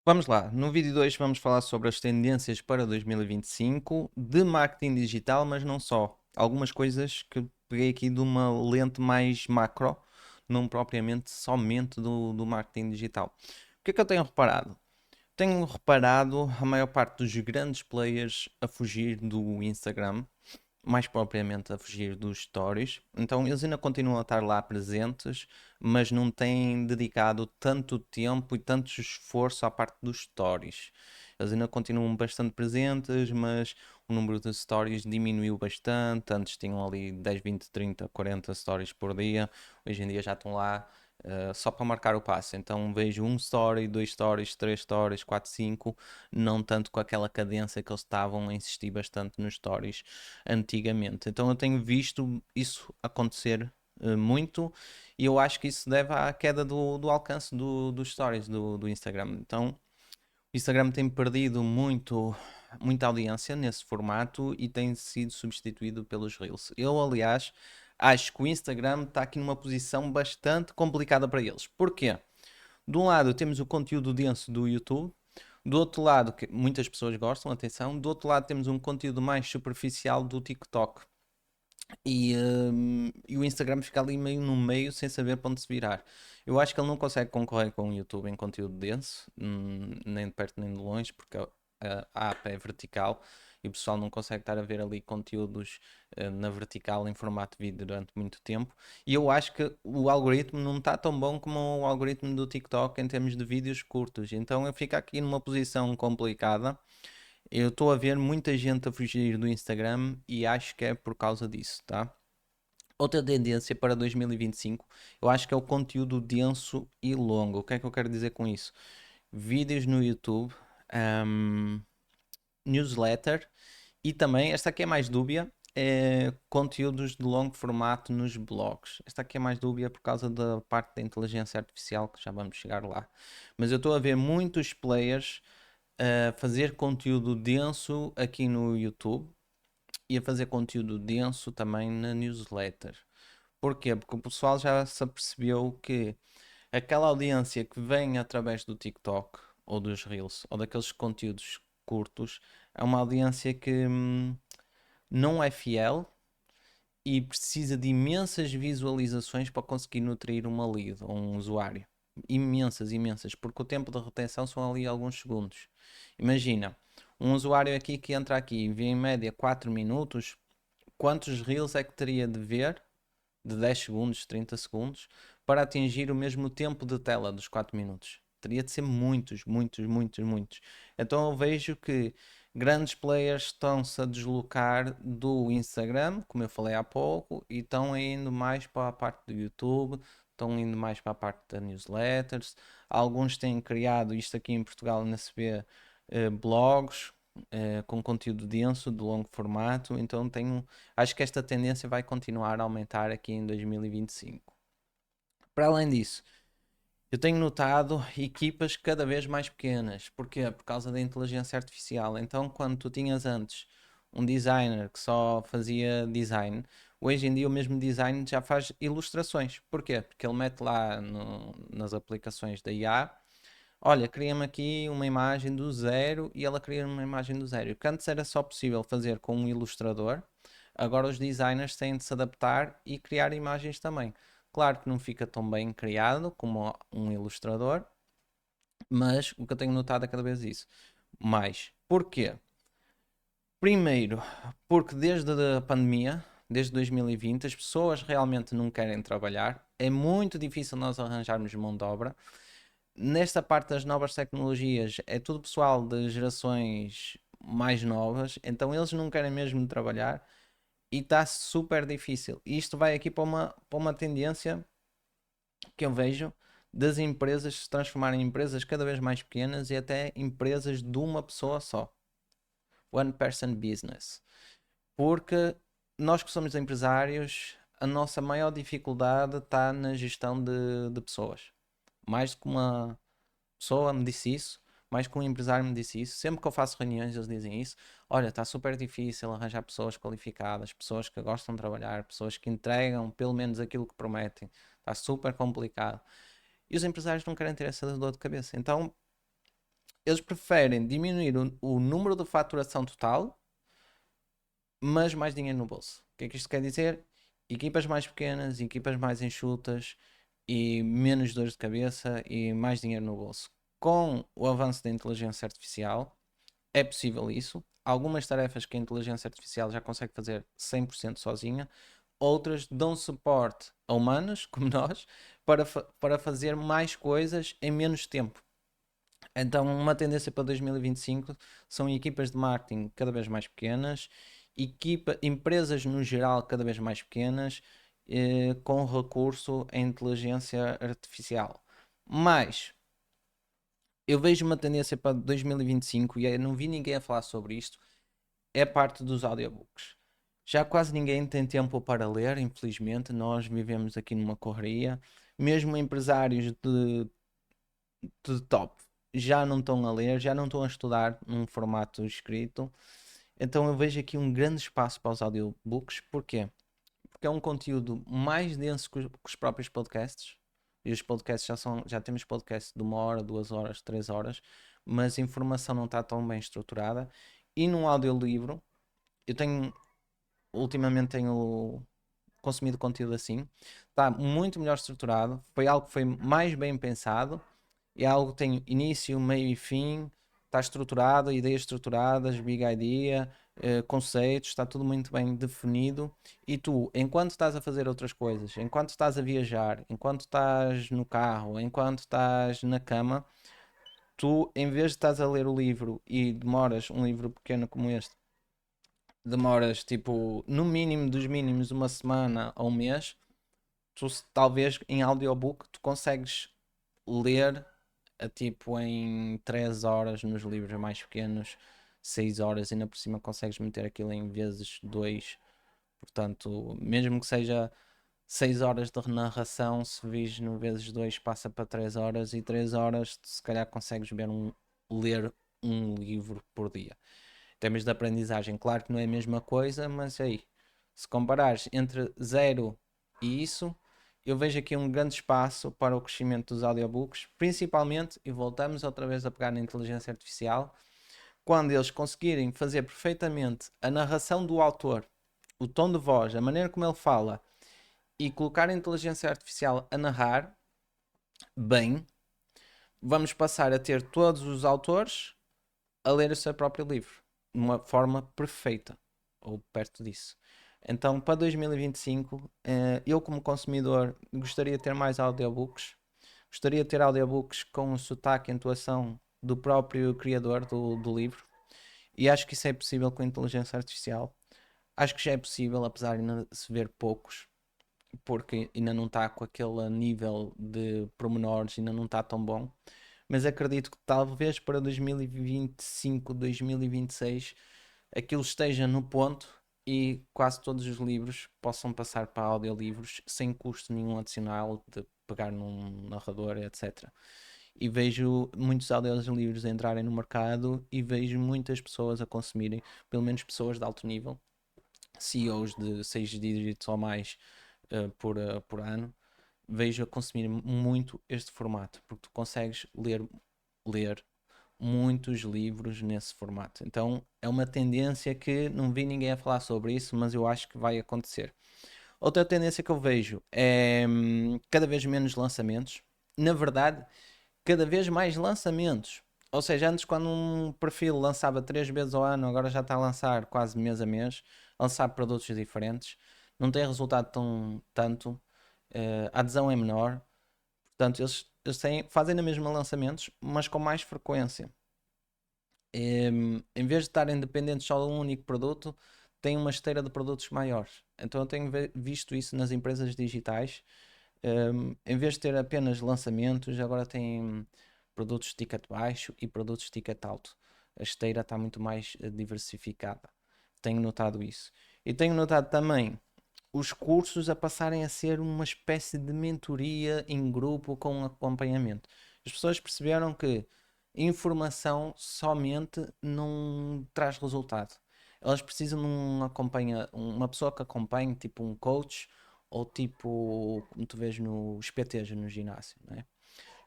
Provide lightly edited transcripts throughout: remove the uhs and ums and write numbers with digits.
Vamos lá, no vídeo de hoje vamos falar sobre as tendências para 2025 de marketing digital, mas não só. Algumas coisas que peguei aqui de uma lente mais macro, não propriamente somente do marketing digital. O que é que eu tenho reparado? Tenho reparado a maior parte dos grandes players a fugir do Instagram, mais propriamente a fugir dos stories. Então eles ainda continuam a estar lá presentes, mas não têm dedicado tanto tempo e tanto esforço à parte dos stories. Eles ainda continuam bastante presentes, mas o número de stories diminuiu bastante. Antes tinham ali 10, 20, 30, 40 stories por dia. Hoje em dia já estão lá só para marcar o passo. Então vejo um story, dois stories, três stories, quatro, cinco, não tanto com aquela cadência que eles estavam a insistir bastante nos stories antigamente. Então eu tenho visto isso acontecer muito e eu acho que isso deve à queda do alcance dos stories do Instagram. Então o Instagram tem perdido muita audiência nesse formato e tem sido substituído pelos Reels. Eu, aliás, acho que o Instagram está aqui numa posição bastante complicada para eles. Porquê? De um lado temos o conteúdo denso do YouTube, do outro lado, que muitas pessoas gostam, atenção, do outro lado temos um conteúdo mais superficial do TikTok. E o Instagram fica ali meio no meio sem saber para onde se virar. Eu acho que ele não consegue concorrer com o YouTube em conteúdo denso, nem de perto nem de longe, porque a app é vertical e o pessoal não consegue estar a ver ali conteúdos na vertical em formato de vídeo durante muito tempo. E eu acho que o algoritmo não está tão bom como o algoritmo do TikTok em termos de vídeos curtos. Então eu fico aqui numa posição complicada. Eu estou a ver muita gente a fugir do Instagram e acho que é por causa disso, tá? Outra tendência para 2025, eu acho que é o conteúdo denso e longo. O que é que eu quero dizer com isso? Vídeos no YouTube, ahm, newsletter e também, esta aqui é mais dúbia, é conteúdos de longo formato nos blogs. Esta aqui é mais dúbia por causa da parte da inteligência artificial, que já vamos chegar lá. Mas eu estou a ver muitos players a fazer conteúdo denso aqui no YouTube e a fazer conteúdo denso também na newsletter. Porquê? Porque o pessoal já se apercebeu que aquela audiência que vem através do TikTok ou dos Reels ou daqueles conteúdos curtos é uma audiência que não é fiel e precisa de imensas visualizações para conseguir nutrir uma lead ou um usuário. Imensas, imensas, porque o tempo de retenção são ali alguns segundos. Imagina, um usuário aqui que entra aqui e vê em média 4 minutos, quantos Reels é que teria de ver de 10 segundos, 30 segundos, para atingir o mesmo tempo de tela dos 4 minutos? Teria de ser muitos, muitos, muitos, muitos. Então eu vejo que grandes players estão-se a deslocar do Instagram, como eu falei há pouco, e estão indo mais para a parte do YouTube, estão indo mais para a parte das newsletters. Alguns têm criado, isto aqui em Portugal ainda se vê, blogs com conteúdo denso, de longo formato, então acho que esta tendência vai continuar a aumentar aqui em 2025. Para além disso, eu tenho notado equipas cada vez mais pequenas. Porquê? Por causa da inteligência artificial. Então, quando tu tinhas antes um designer que só fazia design, hoje em dia o mesmo design já faz ilustrações. Porquê? Porque ele mete lá nas aplicações da IA, olha, cria-me aqui uma imagem do zero e ela cria uma imagem do zero. O que antes era só possível fazer com um ilustrador, agora os designers têm de se adaptar e criar imagens também. Claro que não fica tão bem criado como um ilustrador, mas o que eu tenho notado é cada vez isso. Mais. Porquê? Primeiro, porque desde a pandemia, desde 2020, as pessoas realmente não querem trabalhar. É muito difícil nós arranjarmos mão de obra. Nesta parte das novas tecnologias, é tudo pessoal de gerações mais novas, então eles não querem mesmo trabalhar e está super difícil. E isto vai aqui para uma tendência que eu vejo das empresas se transformarem em empresas cada vez mais pequenas e até empresas de uma pessoa só. One person business. Porque nós que somos empresários, a nossa maior dificuldade está na gestão de pessoas. Mais do que uma pessoa me disse isso, mais que um empresário me disse isso. Sempre que eu faço reuniões, eles dizem isso. Olha, está super difícil arranjar pessoas qualificadas, pessoas que gostam de trabalhar, pessoas que entregam pelo menos aquilo que prometem. Está super complicado. E os empresários não querem ter essa dor de cabeça. Então, Eles preferem diminuir o número de faturação total, mas mais dinheiro no bolso. O que é que isto quer dizer? Equipas mais pequenas, equipas mais enxutas e menos dores de cabeça e mais dinheiro no bolso. Com o avanço da inteligência artificial, é possível isso. Algumas tarefas que a inteligência artificial já consegue fazer 100% sozinha, outras dão suporte a humanos, como nós, para fazer mais coisas em menos tempo. Então, uma tendência para 2025 são equipas de marketing cada vez mais pequenas, empresas no geral cada vez mais pequenas, com recurso à inteligência artificial. Mas eu vejo uma tendência para 2025 e eu não vi ninguém a falar sobre isto, é a parte dos audiobooks. Já quase ninguém tem tempo para ler, infelizmente, nós vivemos aqui numa correria. Mesmo empresários de top já não estão a ler, já não estão a estudar num formato escrito. Então eu vejo aqui um grande espaço para os audiobooks. Porquê? Porque é um conteúdo mais denso que os próprios podcasts. E os podcasts já temos podcasts de 1 hora, 2 horas, 3 horas, mas a informação não está tão bem estruturada. E num audiolivro, eu ultimamente tenho consumido conteúdo assim, está muito melhor estruturado, foi algo que foi mais bem pensado, é algo que tem início, meio e fim, está estruturado, ideias estruturadas, big idea, conceitos, está tudo muito bem definido. E tu, enquanto estás a fazer outras coisas, enquanto estás a viajar, enquanto estás no carro, enquanto estás na cama, tu, em vez de estás a ler o livro e demoras um livro pequeno como este, demoras tipo, no mínimo dos mínimos, uma semana ou um mês, talvez em audiobook tu consegues ler tipo em 3 horas nos livros mais pequenos, 6 horas, e ainda por cima consegues meter aquilo em vezes 2. Portanto, mesmo que seja 6 horas de narração, se vis no vezes 2 passa para 3 horas, e 3 horas se calhar consegues ler um livro por dia. Em termos de aprendizagem, claro que não é a mesma coisa, mas aí, se comparares entre zero e isso, eu vejo aqui um grande espaço para o crescimento dos audiobooks, principalmente, e voltamos outra vez a pegar na inteligência artificial, quando eles conseguirem fazer perfeitamente a narração do autor, o tom de voz, a maneira como ele fala, e colocar a inteligência artificial a narrar bem, vamos passar a ter todos os autores a ler o seu próprio livro de uma forma perfeita ou perto disso. Então, para 2025, eu como consumidor gostaria de ter mais audiobooks. Gostaria de ter audiobooks com o sotaque e entoação do próprio criador do livro. E acho que isso é possível com a inteligência artificial. Acho que já é possível, apesar de ainda se ver poucos, porque ainda não está com aquele nível de pormenores, ainda não está tão bom. Mas acredito que talvez para 2025, 2026 aquilo esteja no ponto e quase todos os livros possam passar para audiolivros sem custo nenhum adicional de pegar num narrador, etc. E vejo muitos audiolivros a entrarem no mercado e vejo muitas pessoas a consumirem, pelo menos pessoas de alto nível, CEOs de 6 dígitos ou mais por ano, vejo a consumir muito este formato, porque tu consegues ler muitos livros nesse formato. Então é uma tendência que não vi ninguém a falar sobre isso, mas eu acho que vai acontecer. Outra tendência que eu vejo é cada vez menos lançamentos. Na verdade, cada vez mais lançamentos. Ou seja, antes quando um perfil lançava 3 vezes ao ano, agora já está a lançar quase mês a mês, a lançar produtos diferentes. Não tem resultado tanto, a adesão é menor. Portanto, eles fazem na mesma lançamentos, mas com mais frequência. Em vez de estarem dependentes só de um único produto, têm uma esteira de produtos maiores. Então eu tenho visto isso nas empresas digitais. Em vez de ter apenas lançamentos, agora têm produtos de ticket baixo e produtos de ticket alto. A esteira está muito mais diversificada. Tenho notado isso. E tenho notado também os cursos a passarem a ser uma espécie de mentoria em grupo com acompanhamento. As pessoas perceberam que informação somente não traz resultado. Elas precisam de uma pessoa que acompanhe, tipo um coach, ou tipo, como tu vês nos PTs no ginásio, não é?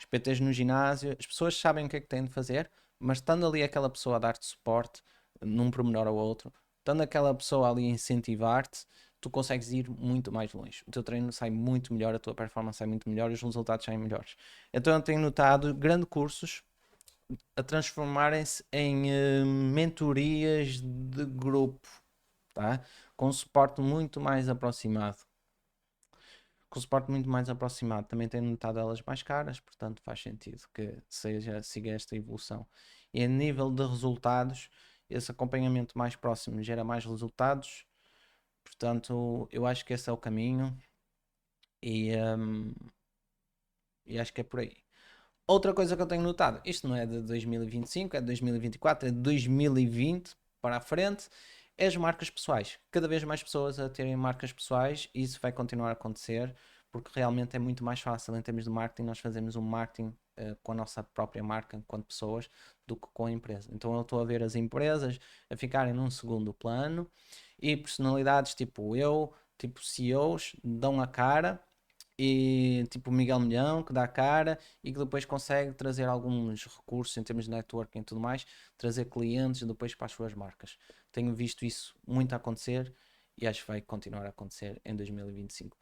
os PTs no ginásio, as pessoas sabem o que é que têm de fazer, mas estando ali aquela pessoa a dar-te suporte, num pormenor ou outro, estando aquela pessoa ali a incentivar-te, tu consegues ir muito mais longe. O teu treino sai muito melhor, a tua performance sai muito melhor e os resultados saem melhores. Então eu tenho notado grandes cursos a transformarem-se em mentorias de grupo, tá? Com suporte muito mais aproximado. Com suporte muito mais aproximado, também tenho notado elas mais caras, portanto faz sentido que siga esta evolução. E a nível de resultados, esse acompanhamento mais próximo gera mais resultados, portanto eu acho que esse é o caminho e, hum, e acho que é por aí. Outra coisa que eu tenho notado, isto não é de 2025, é de 2024, é de 2020 para a frente, é as marcas pessoais. Cada vez mais pessoas a terem marcas pessoais e isso vai continuar a acontecer porque realmente é muito mais fácil em termos de marketing nós fazermos um marketing com a nossa própria marca enquanto pessoas do que com a empresa. Então eu estou a ver as empresas a ficarem num segundo plano e personalidades tipo eu, tipo CEOs, dão a cara e tipo Miguel Milhão que dá a cara e que depois consegue trazer alguns recursos em termos de networking e tudo mais, trazer clientes depois para as suas marcas. Tenho visto isso muito acontecer e acho que vai continuar a acontecer em 2025.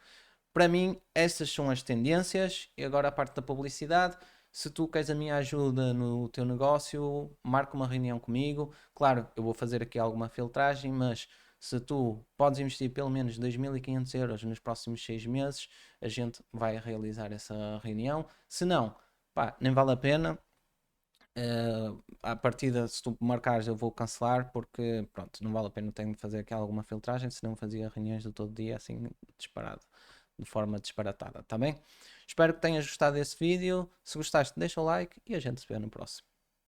Para mim, essas são as tendências e agora a parte da publicidade. Se tu queres a minha ajuda no teu negócio, marca uma reunião comigo. Claro, eu vou fazer aqui alguma filtragem, mas se tu podes investir pelo menos 2.500 € nos próximos 6 meses, a gente vai realizar essa reunião. Se não, pá, nem vale a pena. À partida, se tu marcares, eu vou cancelar porque, pronto, não vale a pena. Tenho de fazer aqui alguma filtragem, senão fazia reuniões do todo dia assim, disparado, de forma disparatada, tá bem? Espero que tenhas gostado desse vídeo. Se gostaste, deixa o like e a gente se vê no próximo.